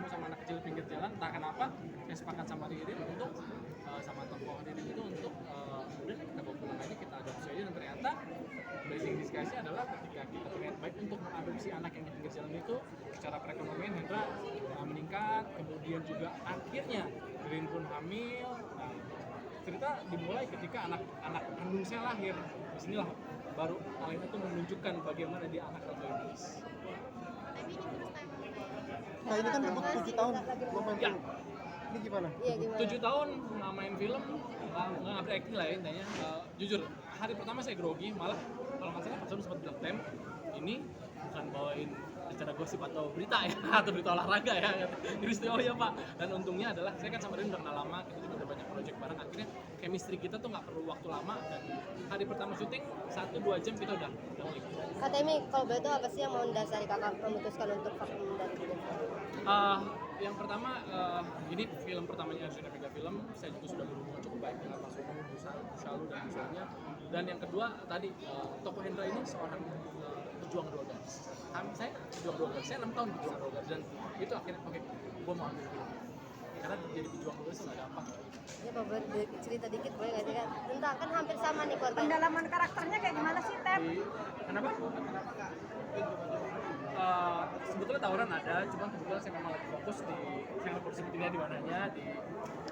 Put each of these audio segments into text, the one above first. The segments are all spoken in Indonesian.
sama anak kecil di pinggir jalan, entah kenapa saya sepakat sama Ririn untuk sama tokoh Ririn itu untuk udah kita bawa pulang aja, kita adopsi aja. Dan ternyata blessing disguise adalah ketika kita terlihat baik untuk mengadopsi anak yang di pinggir jalan itu, secara perekonomian Hendra meningkat, kemudian juga akhirnya Ririn pun hamil. Nah, cerita dimulai ketika anak kandung saya lahir. Disinilah baru Alena itu menunjukkan bagaimana dia anak rebellious. Nah ini kan debut 7 tahun belum main Ya. film. Ini gimana? Iya, gimana? 7 tahun nggak main film, nggak update acting lah ya intinya. Jujur, hari pertama saya grogi, malah kalau nggak salah Pak Sonu sempat bilang, "Tem, ini bukan bawain acara gosip atau berita ya, atau berita olahraga ya." Jadi oh ya Pak. Dan untungnya adalah saya kan sama Rin udah kenal lama, kita juga udah banyak project bareng. Akhirnya chemistry kita tuh nggak perlu waktu lama, dan hari pertama syuting 1-2 jam kita udah ngulik. Kak Temi, kalau boleh tahu apa sih yang mau mendasari kakak memutuskan untuk vakum dari film? Yang pertama, ini film pertamanya Arjuna Mega Film. Saya juga sudah berhubungan cukup baik dengan Pak Sono, Syalu dan misalnya. Dan yang kedua tadi, tokoh Hendra ini seorang pejuang dua garis. Saya pejuang dua garis, saya 6 tahun pejuang dua garis, dan itu akhirnya oke, gue mau ambil film. Karena jadi pejuang dua garis itu nggak gampang. Ya Pak, cerita dikit boleh nggak sih Kak? Tentang kan hampir sama nih keluarga. Pendalaman karakternya kayak gimana sih, Tem? Kenapa? Sebetulnya tawaran ada, cuman kebetulan saya memang lagi fokus di film Persebutinnya di mananya, di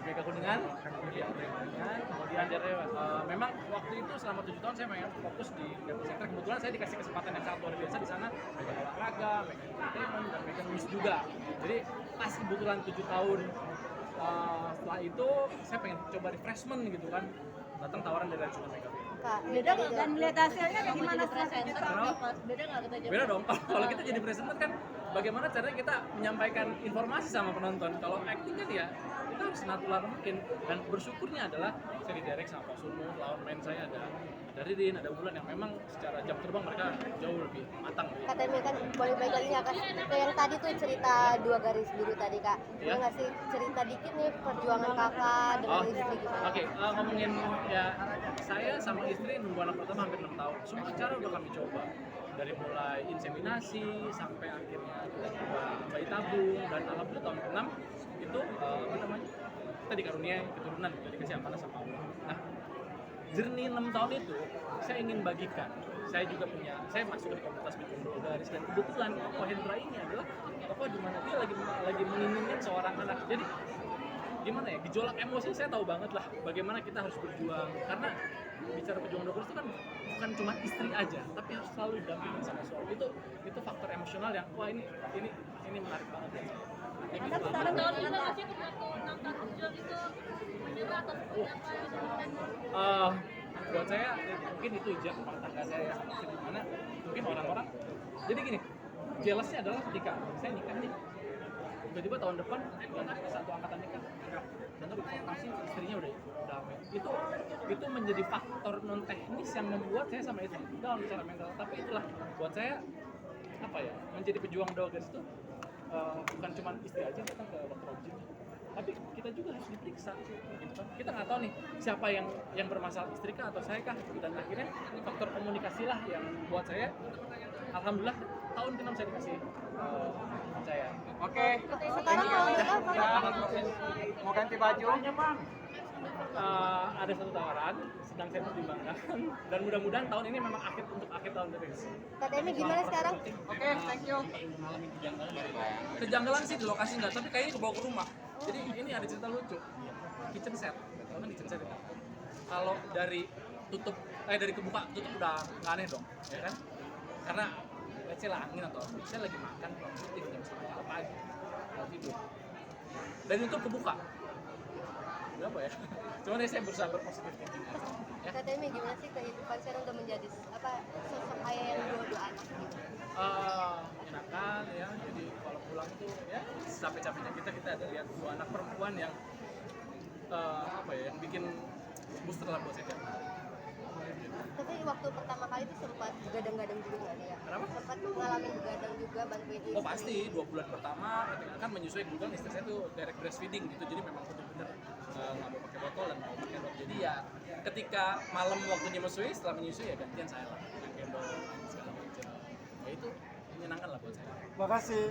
Mega Kuningan, kemudian dari memang waktu itu selama 7 tahun saya memang fokus di Depok Center. Kebetulan saya dikasih kesempatan yang sangat luar biasa di sana, Mega olahraga, Mega entertainment, dan Mega news juga. Jadi pas kebetulan 7 tahun setelah itu saya pengen coba refreshment gitu kan, datang tawaran dari Arjuna Mega Film. Kak, Beda nggak? Dan lihat hasilnya kayak gimana setelah 7 tahun? Beda nggak kita jadi? Beda dong, kalau kita jadi presenter kan bagaimana caranya kita menyampaikan informasi sama penonton. Kalau acting kan ya kita harus natural mungkin, dan bersyukurnya adalah saya didirect sama Pak Sunu, lawan main saya ada Ririn, ada Bulan yang memang secara jam terbang mereka jauh lebih matang. Kak Temi kan boleh balik lagi nggak Kak? Ke yang tadi tuh cerita 2 garis biru tadi Kak. Boleh Ya. nggak sih cerita dikit nih perjuangan kakak dengan istri gimana? Oke, ngomongin ya, saya sama istri nunggu anak pertama hampir 6 tahun. Semua cara udah kami coba, dari mulai inseminasi sampai akhirnya kita coba bayi tabung, dan alhamdulillah tahun ke-6 itu apa namanya, kita dikaruniai keturunan, jadi dikasih amanah sama Allah. Nah, journey 6 tahun itu saya ingin bagikan. Saya juga punya, saya masuk ke komunitas pejuang dua garis, dan kebetulan tokoh Hendra ini adalah tokoh di mana dia lagi menginginkan seorang anak. Jadi gimana ya, gejolak emosi saya tahu banget lah bagaimana kita harus berjuang, karena bicara pejuang dua garis itu kan bukan cuma istri aja, tapi harus selalu didampingi sama suami. Itu faktor emosional yang wah ini menarik banget ya. Anda sekarang Tahun juga masih waktu nonton pejuang itu menyerah atau seperti apa gitu? Buat saya mungkin itu ujian rumah tangga saya sama istri, di mana mungkin orang-orang jadi gini, jealousnya adalah ketika saya nikah nih, tiba-tiba tahun depan anak satu angkatan nikah, dan terus informasi istrinya udah hamil. Itu menjadi faktor non teknis yang membuat saya sama istri down secara mental. Tapi itulah buat saya apa ya, menjadi pejuang dua garis itu bukan cuma istri aja datang ke dokter objek, tapi kita juga harus diperiksa gitu kan. Kita nggak tahu nih siapa yang bermasalah, istri kah atau saya kah, dan akhirnya faktor komunikasi lah yang buat saya alhamdulillah tahun ke-6 saya dikasih saya. Oke. Sekarang kalau boleh tahu Kakak Mau ganti baju? Ada satu tawaran sedang saya pertimbangkan, dan mudah-mudahan tahun ini memang untuk akhir tahun rilis. Kak Temi gimana sekarang? Oke, thank you. Kejanggalan sih di lokasi enggak, tapi kayaknya kebawa ke rumah. Jadi ini ada cerita lucu. Kitchen set, betul kan kitchen set itu. Kalau dari kebuka tutup udah nggak aneh dong, ya kan? Karena let's say lah angin atau saya lagi makan syuting jam 1 pagi, mau tidur. Dan itu kebuka. Berapa ya? Cuman saya berusaha berpositif thinking aja. Ya. Kak Temi gimana sih kehidupan sekarang udah menjadi sosok ayah yang dua anak gitu? Menyenangkan ya, jadi kalau pulang tuh ya capek-capeknya kita ada lihat 2 anak perempuan yang yang bikin booster lah buat saya tiap hari. Tapi waktu pertama kali itu sempat begadang-gadang juga nggak nih ya? Kenapa? Sempat ngalamin begadang juga bantuin istri. Oh pasti, 2 bulan pertama ketika kan menyusui, kebetulan istri saya tuh direct breastfeeding gitu, jadi memang bener-bener nggak mau pakai botol dan mau pakai dot. Jadi ya ketika malam waktunya menyusui, setelah menyusui ya gantian saya lah yang gendong segala macam. Ya itu menyenangkan lah buat saya. Makasih.